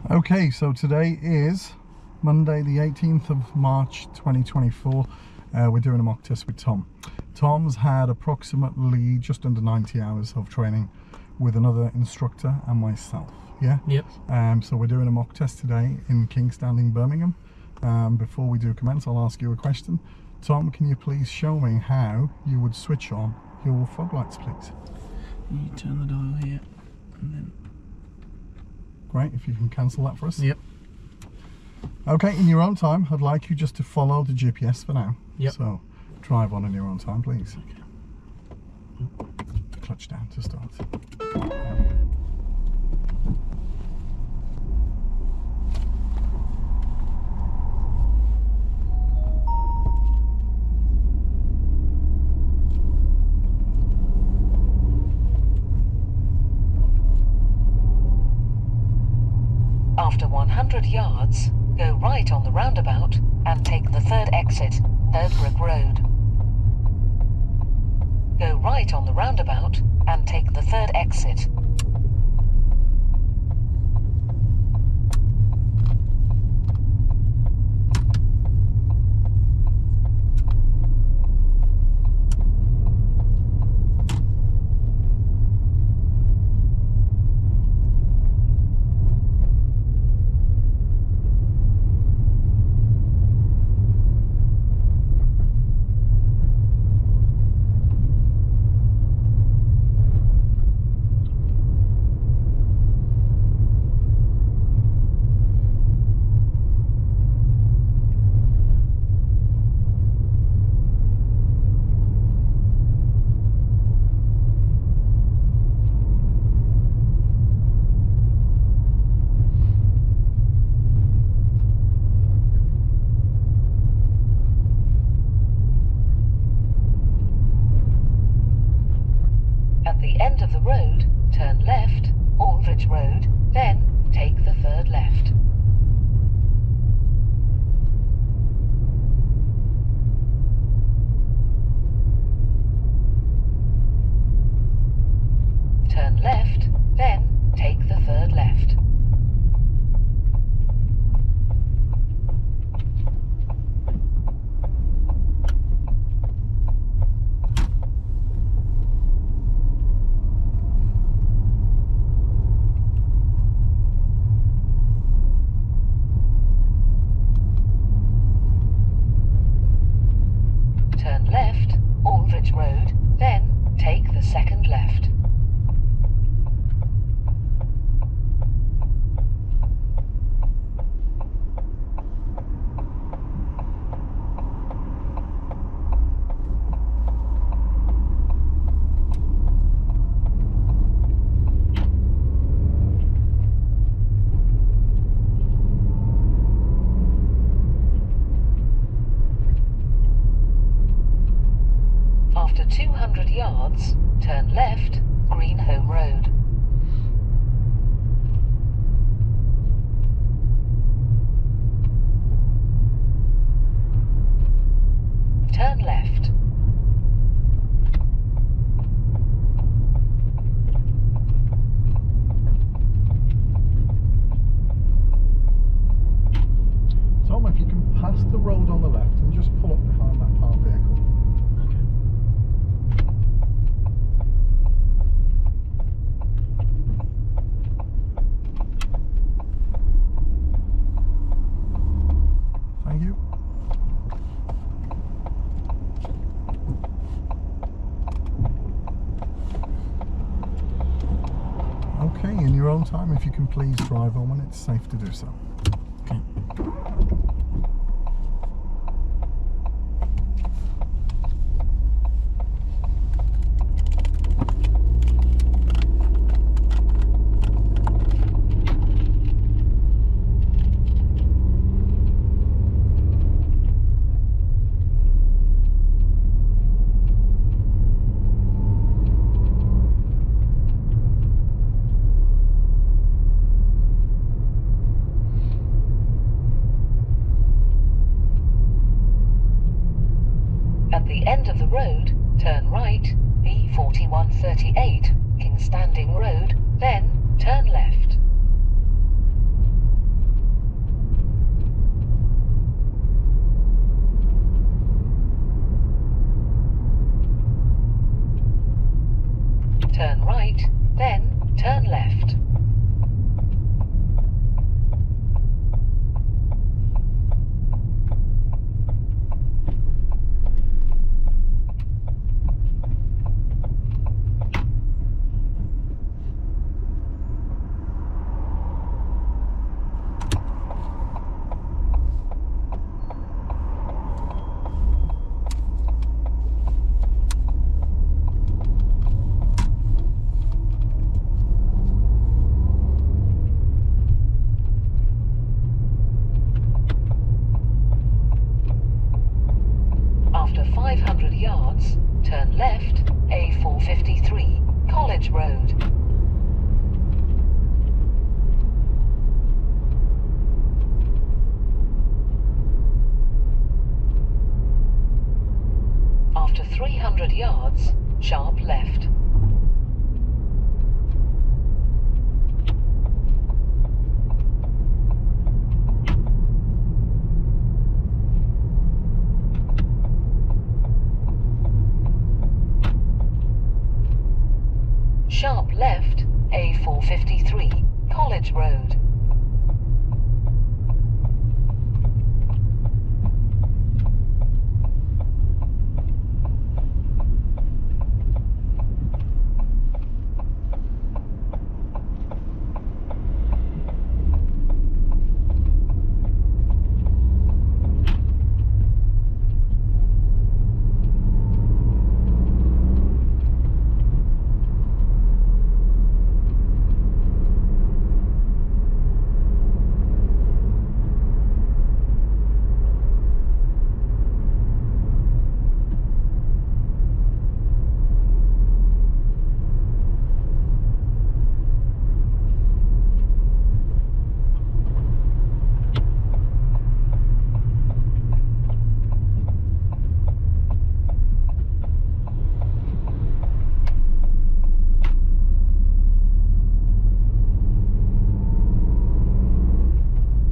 Okay, so today is Monday the 18th of March 2024. We're doing a mock test with Tom. Tom's had approximately just under 90 hours of training with another instructor and myself. Yeah? Yep. So we're doing a mock test today in Kingstanding, Birmingham. Before we do commence, I'll ask you a question. Tom, can you please show me how you would switch on your fog lights, please? You turn the dial here and then... Great, if you can cancel that for us. Yep. Okay, in your own time, I'd like you just to follow the GPS for now. Yep. So, drive on in your own time, please. Okay. Clutch down to start. After 100 yards, go right on the roundabout and take the third exit, Herdbrook Road. Go right on the roundabout and take the third exit. At the end of the road, turn left, Aldridge Road, then take the third left. Turn left, then take the third left. Turn left, Aldridge Road, then take the second left. After 200 yards, turn left, Greenhome Road. Turn left. Tom, if you can pass the road on the left and just pull up behind that parked vehicle. Thank you. Okay, in your own time, if you can please drive on when it's safe to do so. Okay. At the end of the road, turn right, B4138, Kingstanding Road, then turn left. Turn right, then turn left. After 500 yards, turn left, A453, College Road. After 300 yards, sharp left. Sharp left, A453, College Road.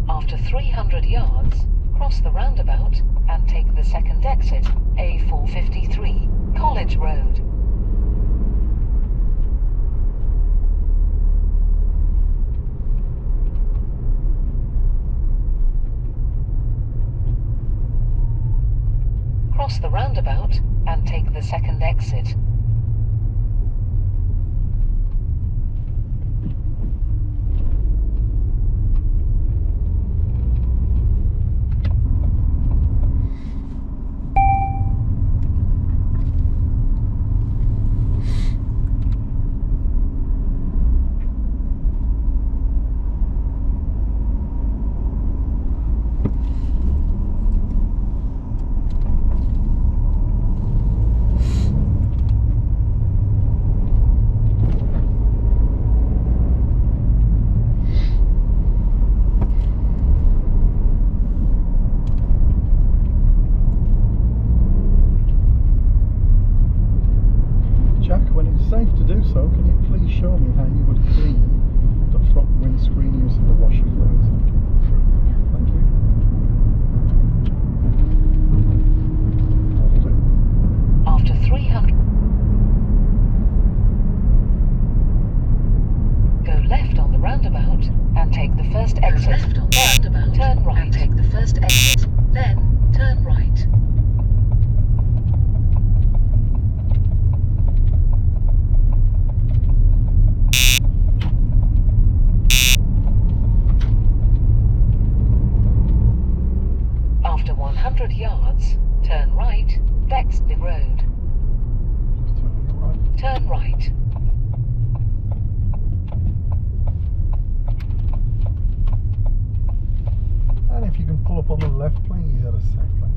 After 300 yards, cross the roundabout and take the second exit, A453, College Road. Cross the roundabout and take the second exit. When it's safe to do so, can you please show me how you would clean the front windscreen using the washer fluid? Thank you. That'll do. After 300, go left on the roundabout and take the first exit. Left on the roundabout, turn right and take the first exit. Then turn right. After 100 yards, turn right, Bexley Road. Just turning right. Turn right. And if you can pull up on the left, please, at a safe place.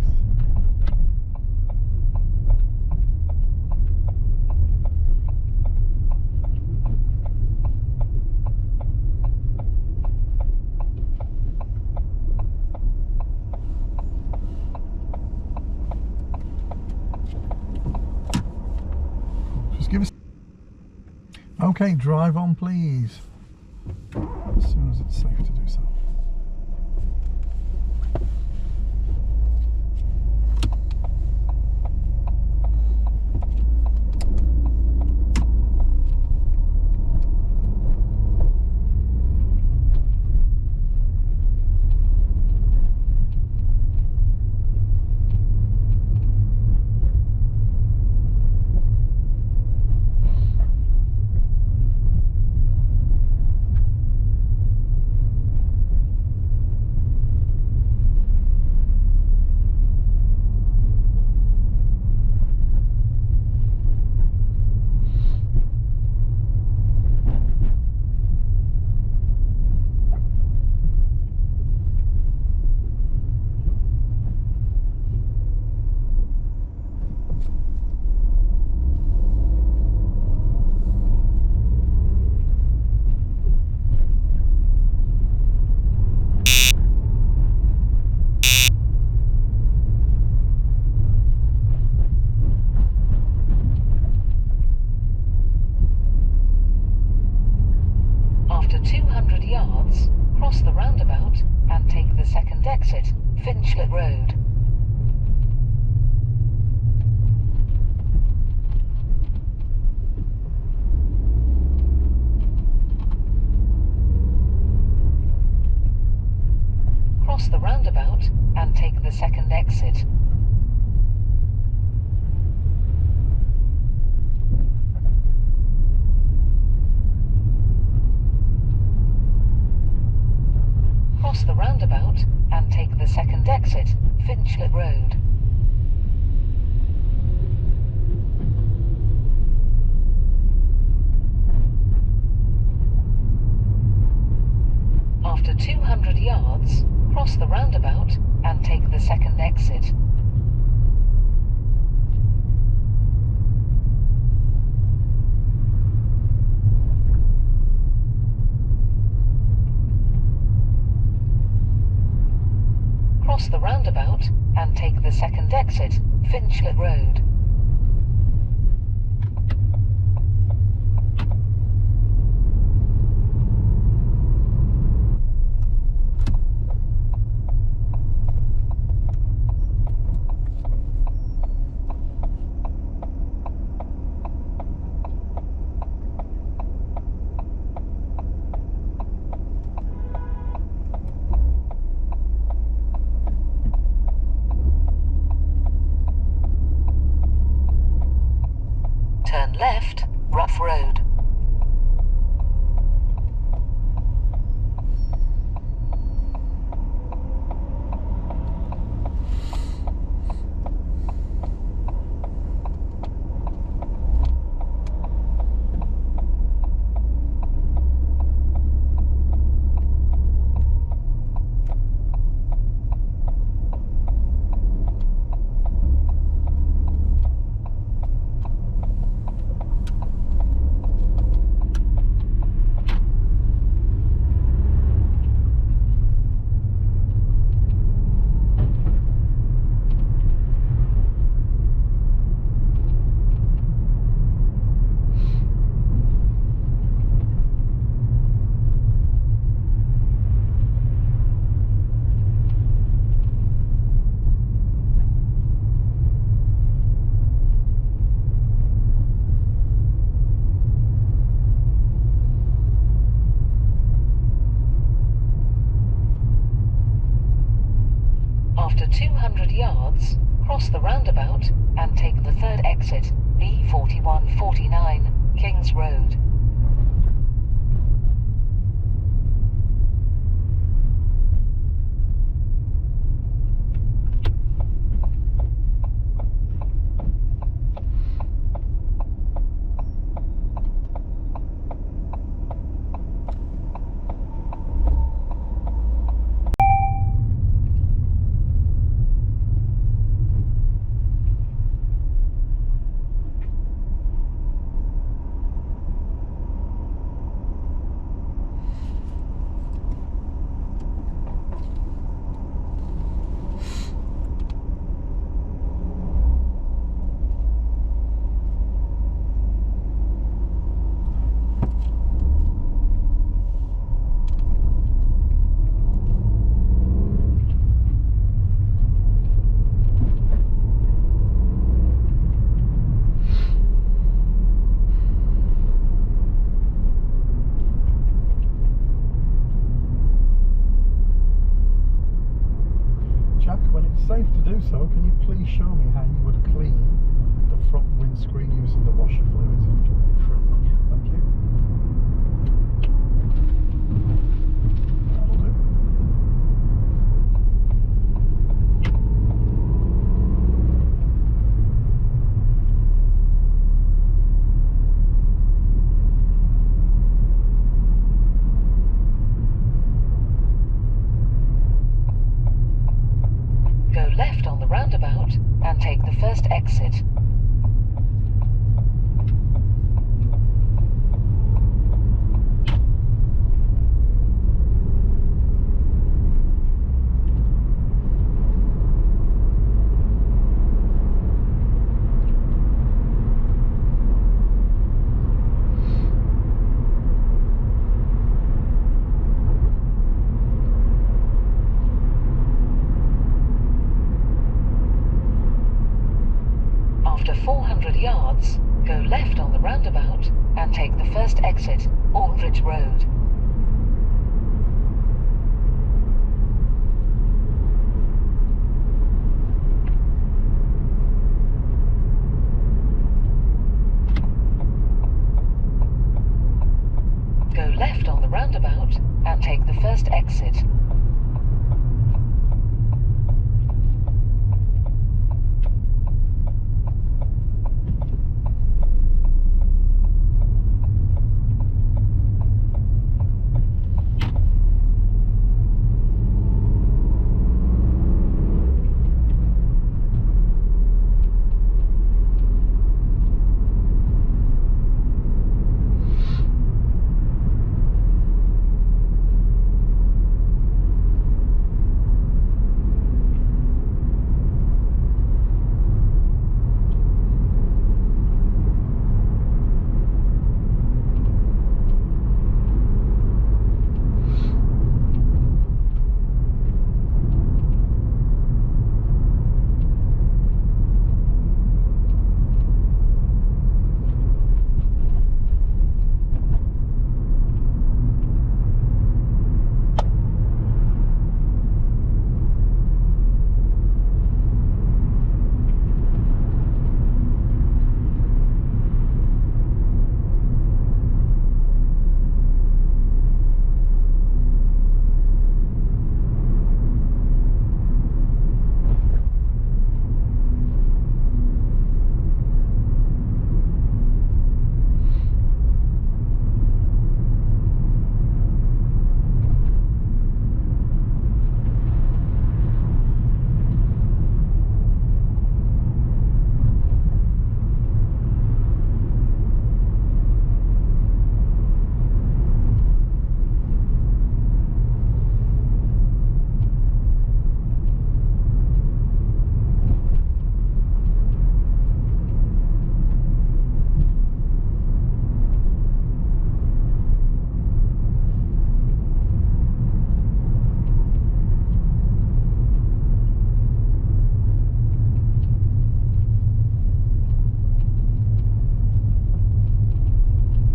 Just give us. Okay, drive on, please. As soon as it's safe to do so. yards, cross the roundabout and take the second exit, Finchley Road. Cross the roundabout and take the second exit. Cross the roundabout and take the second exit, Finchley Road. After 200 yards, cross the roundabout and take the second exit. Cross the roundabout and take the second exit, Finchley Road. Turn left, Rough Road. After 200 yards, cross the roundabout and take the third exit, B4149, Kings Road. Safe to do so, can you please show me how you would clean the front windscreen using the washer fluids? Front one, yeah. Thank you. That'll do. Go left on the roundabout and take the first exit. Go left on the roundabout and take the first exit, Aldridge Road. Go left on the roundabout and take the first exit.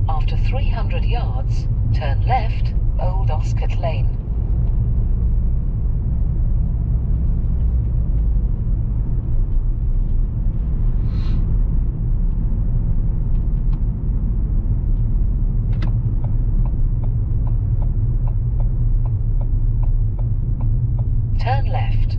After 300 yards, turn left, Old Oscott Lane. Turn left.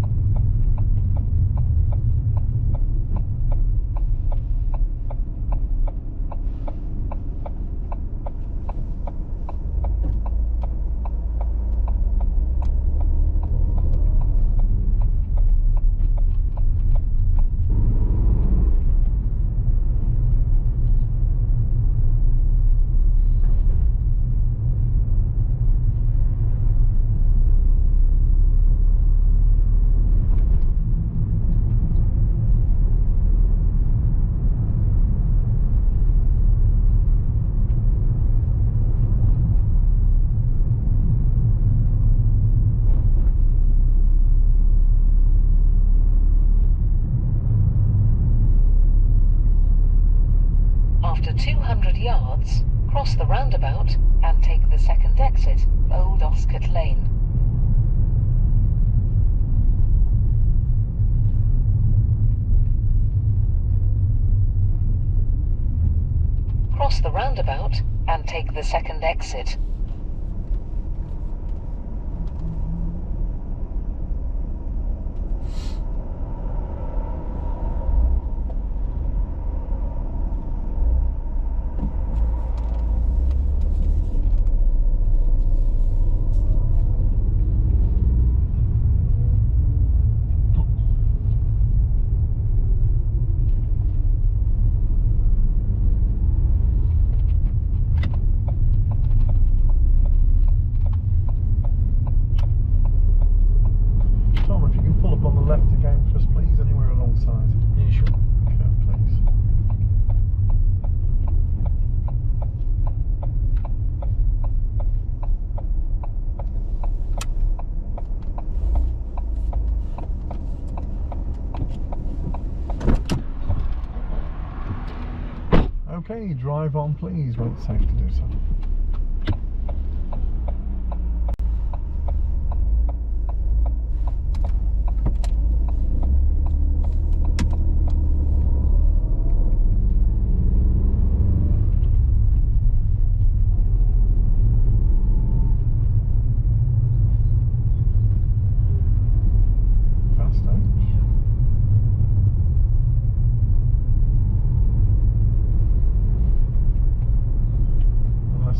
After 200 yards, cross the roundabout and take the second exit, Old Oscott Lane. Cross the roundabout and take the second exit. Okay, drive on please when it's safe to do so.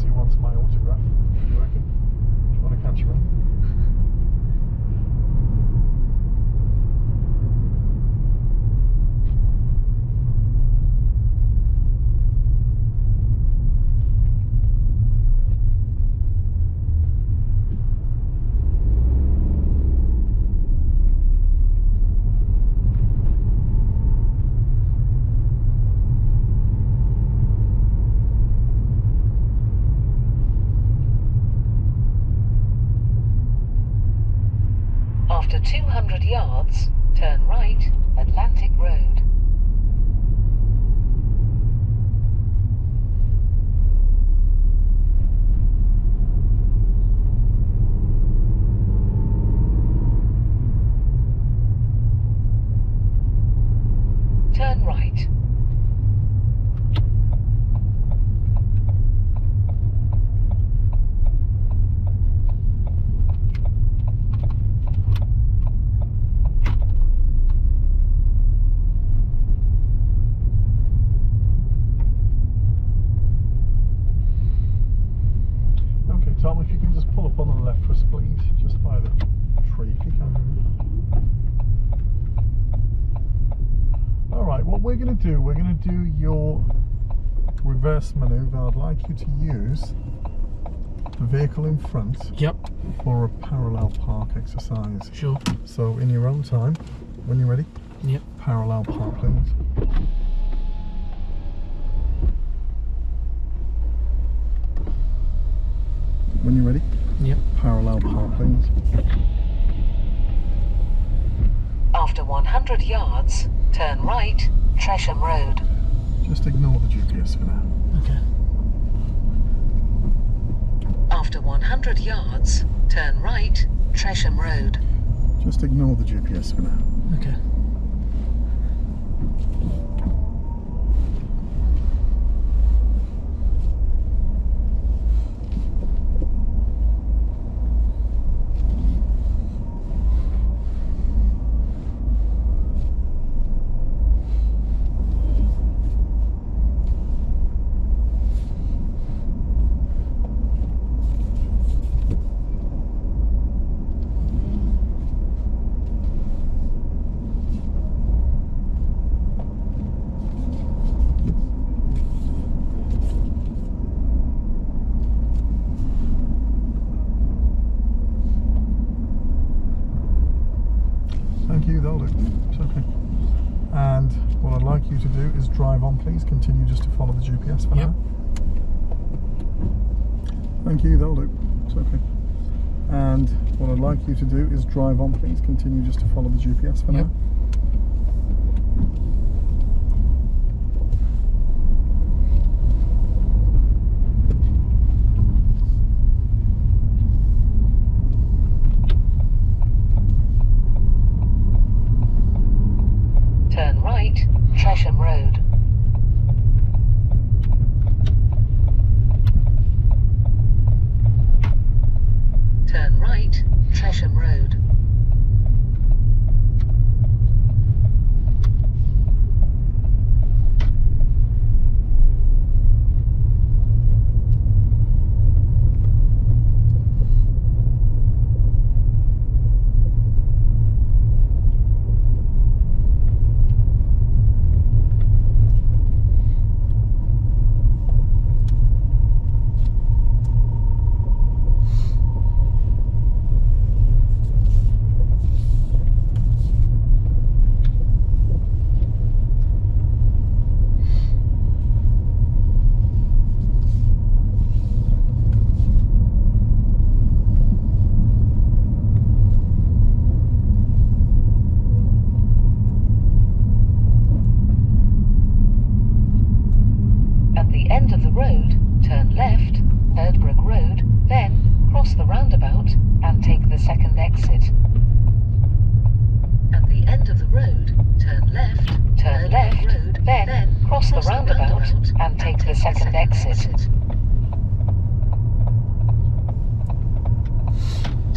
He wants my autograph. You reckon? Do you want to catch me? After 200 yards, turn right, Atlantic Road. Turn right. Tom, if you can just pull up on the left for us, please, just by the tree, if you can. Alright, what we're going to do, we're going to do your reverse manoeuvre. I'd like you to use the vehicle in front for a parallel park exercise. Sure. So, in your own time, when you're ready, parallel park, please. When you're ready? Parallel park, please. After 100 yards, turn right, Tresham Road. Just ignore the GPS for now. Okay. After 100 yards, turn right, Tresham Road. Just ignore the GPS for now. Okay. Thank you, that'll do. It's okay. And what I'd like you to do is drive on, please. Continue just to follow the GPS for now. Thank you, that'll do. It's okay. And what I'd like you to do is drive on, please. Continue just to follow the GPS for now. Turn right, Tresham Road. Turn right, Tresham Road.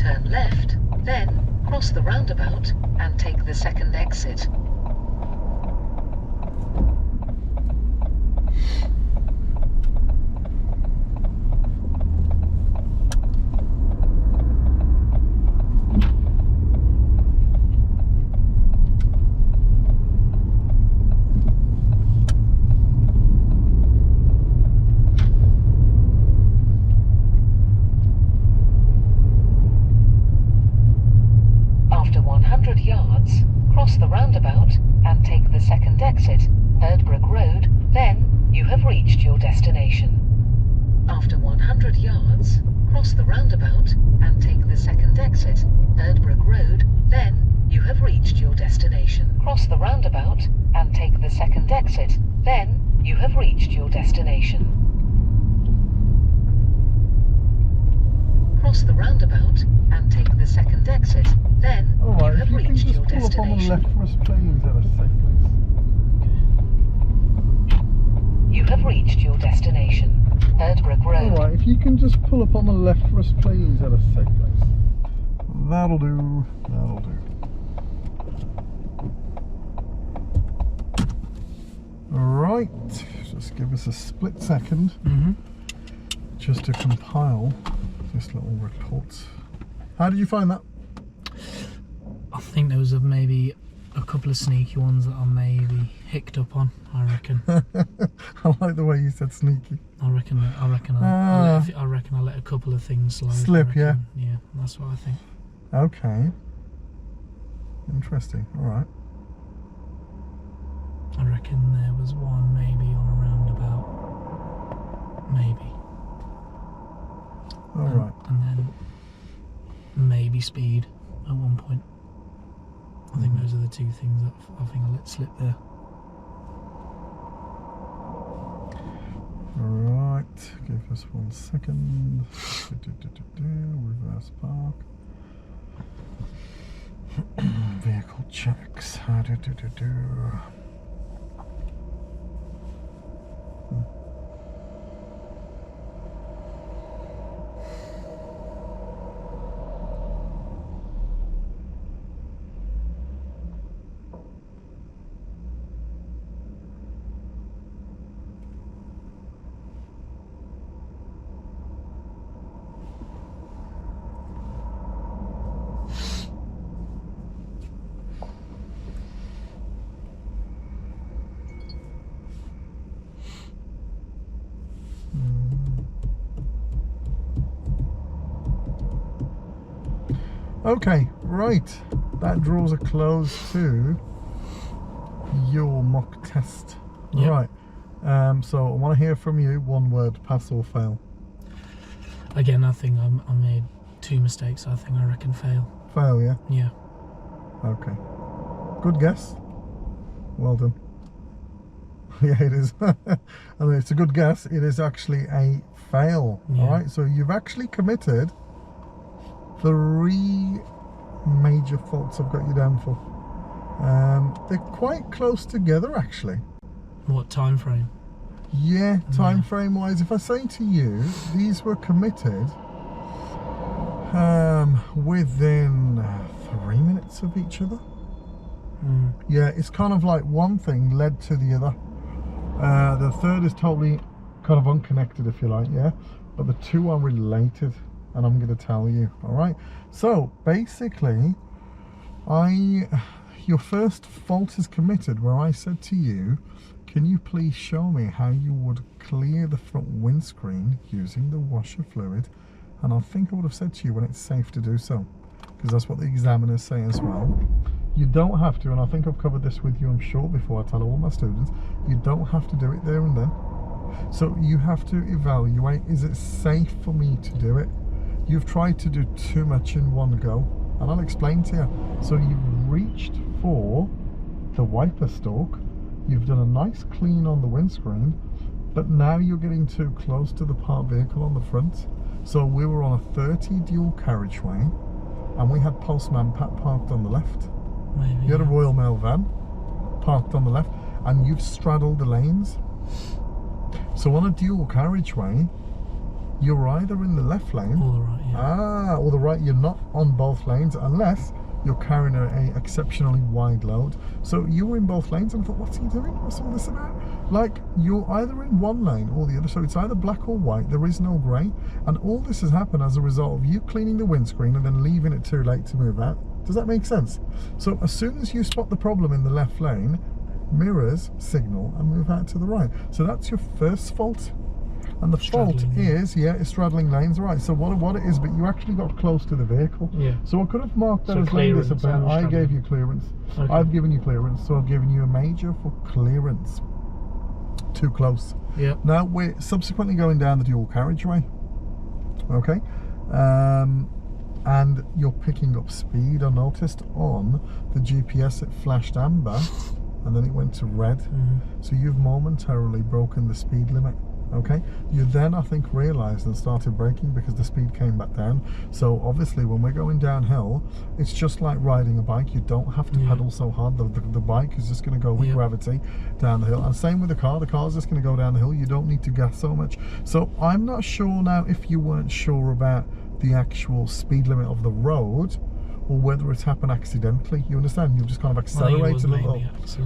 Turn left, then cross the roundabout and take the second exit. After 100 yards, cross the roundabout and take the second exit, Erdbrooke Road, then you have reached your destination. After 100 yards, cross the roundabout and take the second exit, Erdbrooke Road, then you have reached your destination. Cross the roundabout and take the second exit, then you have reached your destination. Cross the roundabout and take the second exit, then you Alright, have if you can reached just your pull up on the destination. left for us, please, at a safe place. You have reached your destination. Erdbrooke Road. Alright, if you can just pull up on the left for us, please, at a safe place. That'll do, that'll do. Right, just give us a split second just to compile this little report. How did you find that? I think there was maybe a couple of sneaky ones that I maybe hicked up on, I reckon. I like the way you said sneaky. I reckon I let a couple of things Slip, yeah? Yeah, that's what I think. Okay. Interesting, alright. I reckon there was one maybe on a roundabout. Maybe. Alright. And then maybe speed at one point. I think those are the two things that I think I let slip there. Right, give us 1 second. Reverse park. Vehicle checks. Okay, right. That draws a close to your mock test. Yep. Right. So I want to hear from you. One word: pass or fail. Again, I think I made two mistakes. I reckon fail. Fail, yeah. Yeah. Okay. Good guess. Well done. Yeah, it is. I mean, it's a good guess. It is actually a fail. Yeah. All right. So you've actually committed 3 major faults I've got you down for. They're quite close together, actually. What time frame? Yeah, time frame wise, if I say to you, these were committed within 3 minutes of each other. Yeah, it's kind of like one thing led to the other. The third is totally kind of unconnected, if you like, yeah, but the two are related, and I'm going to tell you. All right, so basically your first fault is committed where I said to you, can you please show me how you would clear the front windscreen using the washer fluid? And I think I would have said to you when it's safe to do so, because that's what the examiners say as well. You don't have to, and I think I've covered this with you, I'm sure, before I tell all my students, you don't have to do it there and then. So you have to evaluate, is it safe for me to do it? You've tried to do too much in one go, and I'll explain to you. So you've reached for the wiper stalk, you've done a nice clean on the windscreen, but now you're getting too close to the parked vehicle on the front. So we were on a 30 dual carriageway, and we had Postman Pat parked on the left. Maybe. You had a Royal Mail van parked on the left, and you've straddled the lanes. So on a dual carriageway, you're either in the left lane Or the right, yeah. or the right. You're not on both lanes unless you're carrying a exceptionally wide load. So you were in both lanes and I thought, what's he doing? What's all this about? Like, you're either in one lane or the other, so it's either black or white. There is no grey, and all this has happened as a result of you cleaning the windscreen and then leaving it too late to move out. Does that make sense? So as soon as you spot the problem in the left lane, mirrors, signal, and move out to the right. So that's your first fault. And the fault is, it's straddling lanes, right? So what it is, but you actually got close to the vehicle. Yeah. So I could have marked that So as lane clearance, discipline. I gave you clearance. Okay. I've given you clearance, so I've given you a major for clearance. Too close. Yeah. Now we're subsequently going down the dual carriageway. Okay. And you're picking up speed. I noticed on the GPS it flashed amber and then it went to red. So you've momentarily broken the speed limit. Okay, you then I think realized and started braking because the speed came back down. So obviously when we're going downhill, it's just like riding a bike. You don't have to pedal so hard. The bike is just going to go with gravity down the hill, and same with the car's just going to go down the hill. You don't need to gas so much. So I'm not sure now if you weren't sure about the actual speed limit of the road or whether it's happened accidentally. You understand? You've just kind of accelerated a little.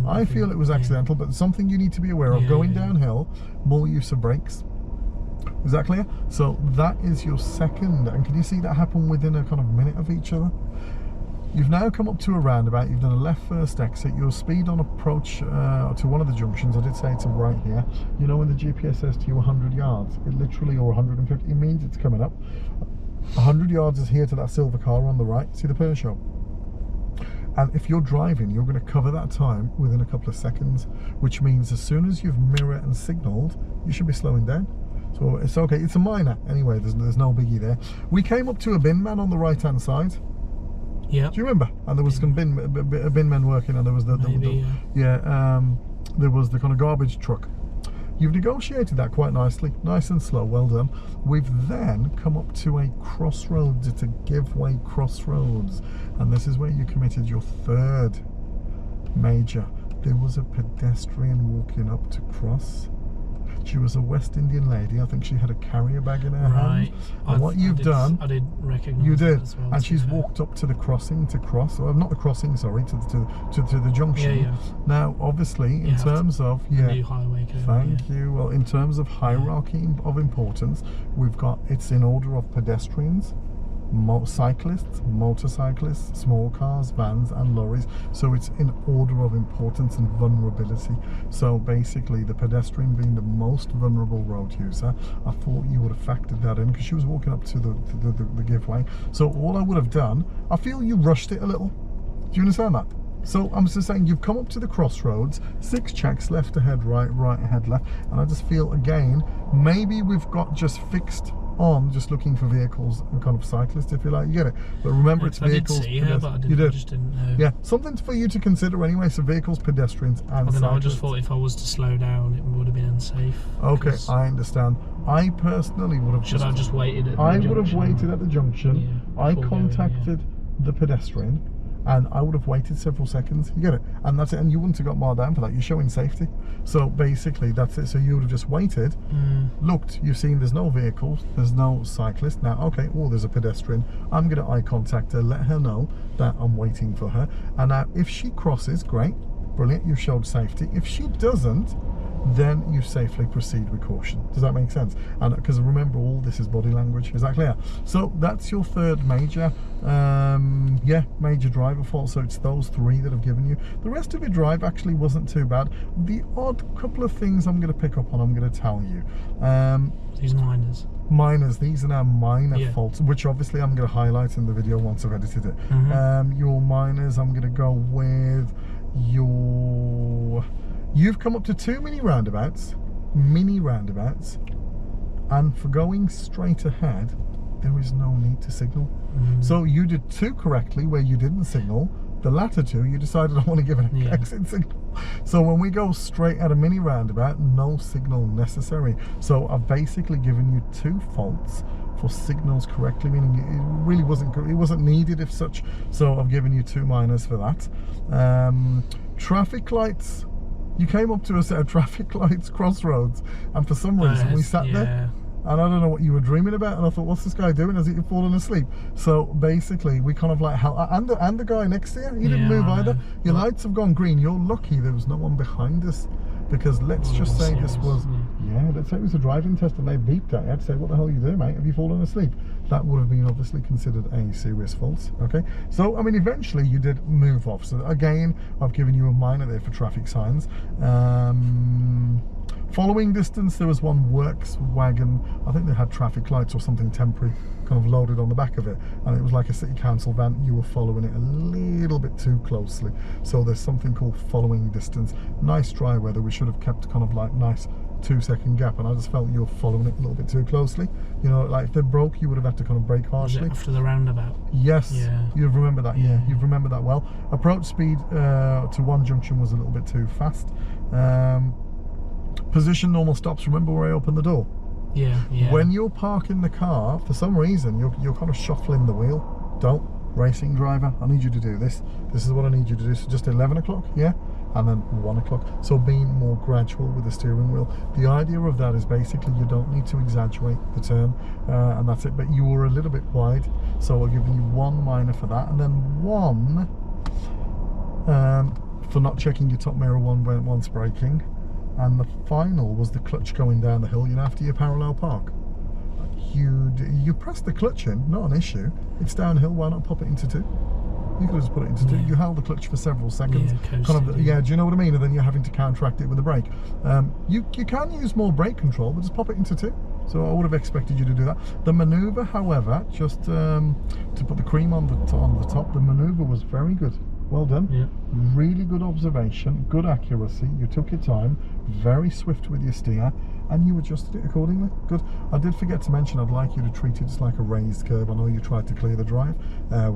I feel it was accidental, but something you need to be aware of. Going downhill, more use of brakes. Is that clear? So that is your second, and can you see that happen within a kind of minute of each other? You've now come up to a roundabout, you've done a left first exit, your speed on approach to one of the junctions, I did say it's a right here, you know when the GPS says to you 100 yards, it literally, or 150, it means it's coming up. 100 yards is here to that silver car on the right, see the Peugeot? And if you're driving, you're going to cover that time within a couple of seconds, which means as soon as you've mirror and signalled, you should be slowing down. So it's okay, it's a minor, anyway, there's no biggie there. We came up to a bin man on the right hand side. Yeah. Do you remember? And there was some bin men working, and there was there was the kind of garbage truck. You've negotiated that quite nicely, nice and slow, well done. We've then come up to a crossroads, it's a giveaway crossroads, and this is where you committed your third major. There was a pedestrian walking up to cross. She was a West Indian lady. I think she had a carrier bag in her hand. And what you've done, I did recognise. You did, as well, and she's walked up to the crossing to cross. Or not the crossing, sorry, to the junction. Now, obviously, in terms of the new highway code. Thank you. Well, in terms of hierarchy of importance, we've got it's in order of pedestrians, cyclists, motorcyclists, small cars, vans and lorries. So it's in order of importance and vulnerability. So basically the pedestrian being the most vulnerable road user, I thought you would have factored that in because she was walking up to the giveaway. So all I would have done, I feel you rushed it a little. Do you understand that? So I'm just saying you've come up to the crossroads, 6 checks, left ahead, right ahead, left, and I just feel again maybe we've got just fixed on just looking for vehicles and kind of cyclists, if you like, you get it. But remember, it's vehicles. But I just didn't know. Yeah, something for you to consider anyway. So vehicles, pedestrians, and cyclists. I just thought if I was to slow down, it would have been unsafe. Okay, I understand. I personally would have I just waited at the junction? I would have waited at the junction. I contacted the pedestrian. And I would have waited several seconds, you get it, and that's it, and you wouldn't have got marked down for that. You're showing safety, so basically that's it. So you would have just waited, looked, you've seen there's no vehicles, there's no cyclist. Now, okay, well, there's a pedestrian, I'm going to eye contact her, let her know that I'm waiting for her, and now if she crosses, great, brilliant, you've showed safety. If she doesn't, then you safely proceed with caution. Does that make sense? And because remember, all this is body language. Is that clear? So that's your third major major driver fault. So it's those 3 that I've given you. The rest of your drive actually wasn't too bad. The odd couple of things I'm going to pick up on, I'm going to tell you. These minors, these are now minor faults, which obviously I'm going to highlight in the video once I've edited it. Your minors, I'm going to go with you've come up to 2 mini roundabouts, and for going straight ahead, there is no need to signal. So you did 2 correctly where you didn't signal. The latter 2, you decided I want to give an exit signal. So when we go straight at a mini roundabout, no signal necessary. So I've basically given you 2 faults for signals correctly, meaning it really wasn't needed if such. So I've given you 2 minors for that. Traffic lights. You came up to a set of traffic lights, crossroads, and for some reason we sat there. and I don't know what you were dreaming about, and I thought, what's this guy doing? Has he fallen asleep? So basically we kind of like and the guy next to you, he didn't move either. Your lights have gone green. You're lucky there was no one behind us, because let's just say this was let's say it was a driving test and they beeped at you. I'd say, what the hell are you doing, mate? Have you fallen asleep? That would have been obviously considered a serious fault. Okay, so I mean, eventually you did move off. So again, I've given you a minor there for traffic signs. Following distance, there was one works wagon. I think they had traffic lights or something temporary kind of loaded on the back of it, and it was like a city council van. You were following it a little bit too closely, so there's something called following distance. Nice dry weather, we should have kept kind of like nice 2-second gap, and I just felt you were following it a little bit too closely. You know, like if they broke, you would have had to kind of brake harshly. After the roundabout? Yes, you remember that. Yeah, you remember that well. Approach speed to one junction was a little bit too fast. Position normal stops. Remember where I opened the door? Yeah. When you're parking the car, for some reason you're kind of shuffling the wheel. Don't. Racing driver, I need you to do this. This is what I need you to do. So just 11 o'clock, yeah, and then 1 o'clock. So being more gradual with the steering wheel. The idea of that is basically you don't need to exaggerate the turn, and that's it. But you were a little bit wide, so I'll give you 1 minor for that, and then 1 for not checking your top mirror once braking. And the final was the clutch going down the hill, you know, after your parallel park. You press the clutch in, not an issue. It's downhill, why not pop it into 2? You could just put it into 2. You held the clutch for several seconds. Do you know what I mean? And then you're having to counteract it with the brake. You can use more brake control, but just pop it into 2. So I would have expected you to do that. The manoeuvre, however, just to put the cream on the top, the manoeuvre was very good. Well done. Yeah. Really good observation, good accuracy. You took your time, very swift with your steer, and you adjusted it accordingly. Good. I did forget to mention, I'd like you to treat it just like a raised curve. I know you tried to clear the drive,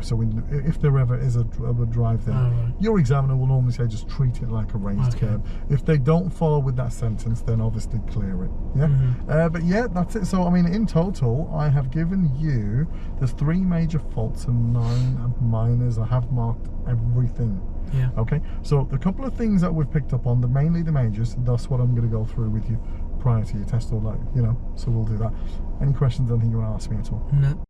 so if there ever is a drive there, your examiner will normally say just treat it like a raised curve. If they don't follow with that sentence, then obviously clear it. Yeah. But yeah, that's it. So I mean, in total, I have given you, there's 3 major faults and 9 minors. I have marked everything. Yeah. Okay. So the couple of things that we've picked up on, mainly the majors, that's what I'm going to go through with you prior to your test, or like, you know, so we'll do that. Any questions, anything you want to ask me at all? No.